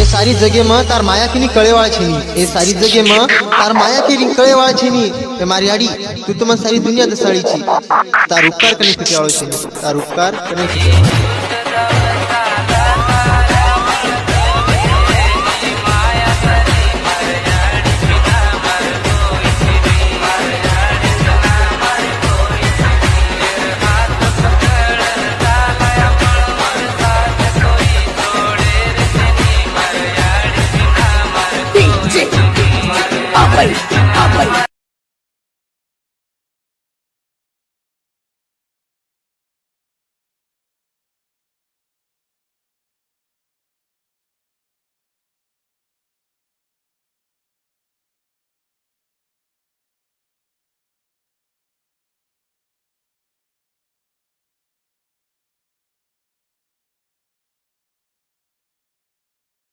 ये सारी जगह में तार माया की कळेवाळ छीनी ये सारी जगह में तार माया की कळेवाळ छीनी ते मारी आड़ी तू तो मन सारी दुनिया दसाड़ी छी तार उपकार करने की वाळो छीनी तार उपकार करने की DJ Abel.